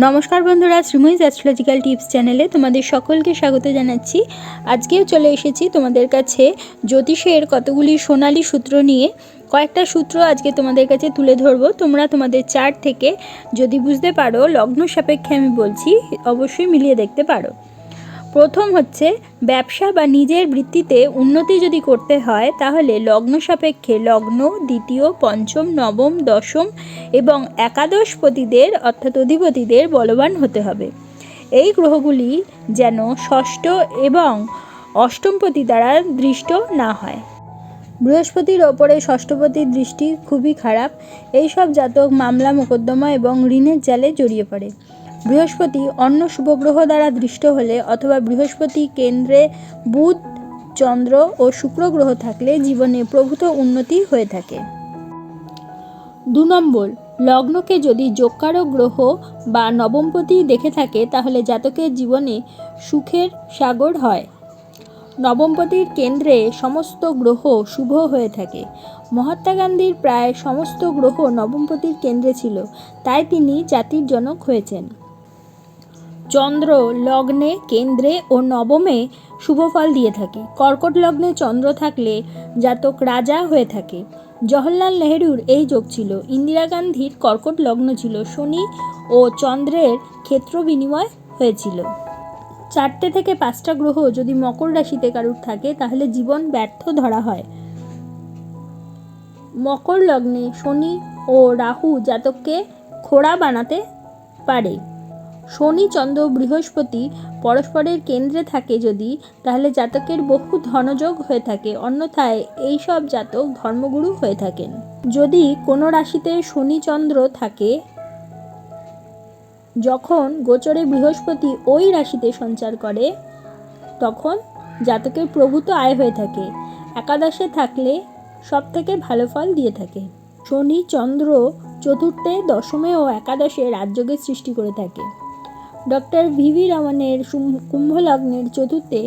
নমস্কার বন্ধুরা, Sreemoyee astrological tips চ্যানেলে তোমাদের সকলকে স্বাগত জানাচ্ছি। আজকেও চলে এসেছি তোমাদের কাছে জ্যোতিষের কতগুলি সোনালী সূত্র নিয়ে। কয়েকটা সূত্র আজকে তোমাদের কাছে তুলে ধরবো। তোমরা তোমাদের চার্ট থেকে যদি বুঝতে পারো, লগ্ন সাপেক্ষে আমি বলছি, অবশ্যই মিলিয়ে দেখতে পারো। প্রথম হচ্ছে, ব্যবসা বা নিজের বৃত্তিতে উন্নতি যদি করতে হয় তাহলে লগ্ন সাপেক্ষে লগ্ন, দ্বিতীয়, পঞ্চম, নবম, দশম এবং একাদশপতিদের অর্থাৎ অধিপতিদের বলবান হতে হবে। এই গ্রহগুলি যেন ষষ্ঠ এবং অষ্টমপতি দ্বারা দৃষ্ট না হয়। বৃহস্পতির ওপরে ষষ্ঠপতির দৃষ্টি খুবই খারাপ। এই সব জাতক মামলা, মোকদ্দমা এবং ঋণের জালে জড়িয়ে পড়ে। বৃহস্পতি অন্য শুভগ্রহ দ্বারা দৃষ্ট হলে অথবা বৃহস্পতি কেন্দ্রে বুধ, চন্দ্র ও শুক্র গ্রহ থাকলে জীবনে প্রভূত উন্নতি হয়ে থাকে। 2 নম্বর, লগ্নকে যদি যোগকারক গ্রহ বা নবমপতি দেখে থাকে তাহলে জাতকের জীবনে সুখের সাগর হয়। নবমপতির কেন্দ্রে সমস্ত গ্রহ শুভ হয়ে থাকে। মহাত্মা গান্ধীর প্রায় সমস্ত গ্রহ নবমপতির কেন্দ্রে ছিল, তাই তিনি জাতির জনক হয়েছেন। চন্দ্র লগ্নে, কেন্দ্রে ও নবমে শুভ ফল দিয়ে থাকে। কর্কট লগ্নে চন্দ্র থাকলে জাতক রাজা হয়ে থাকে। জওহরলাল নেহরুর এই যোগ ছিল। ইন্দিরা গান্ধীর কর্কট লগ্ন ছিল। শনি ও চন্দ্রের ক্ষেত্র বিনিময় হয়েছিল। 4টে থেকে 5টা গ্রহ যদি মকর রাশিতে কারুর থাকে তাহলে জীবন ব্যর্থ ধরা হয়। মকর লগ্নে শনি ও রাহু জাতককে খোড়া বানাতে পারে। শনি, চন্দ্র, বৃহস্পতি পরস্পরের কেন্দ্রে থাকে যদি, তাহলে জাতকের বহু ধনযোগ হয়ে থাকে। অন্যথায় এই সব জাতক ধর্মগুরু হয়ে থাকেন। যদি কোনো রাশিতে শনি, চন্দ্র থাকে, যখন গোচরে বৃহস্পতি ওই রাশিতে সঞ্চার করে তখন জাতকের প্রভূত আয় হয়ে থাকে। একাদশে থাকলে সব থেকে ভালো ফল দিয়ে থাকে। শনি, চন্দ্র চতুর্থে, দশমে ও একাদশে রাজযোগের সৃষ্টি করে থাকে। Doctor VV. রমনের কুম্ভ লগ্নের চতুর্থে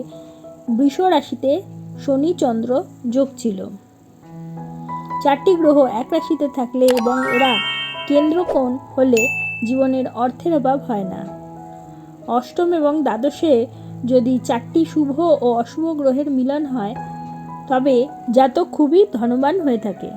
বৃষ রাশিতে শনি চন্দ্র যোগ ছিল। 4টি গ্রহ এক রাশিতে থাকলে এবং এরা কেন্দ্রকোণ হলে জীবনের অর্থের অভাব হয় না। অষ্টম এবং দ্বাদশে যদি 4টি শুভ ও অশুভ গ্রহের মিলন হয় তবে জাতক খুবই ধনবান হয়ে থাকে।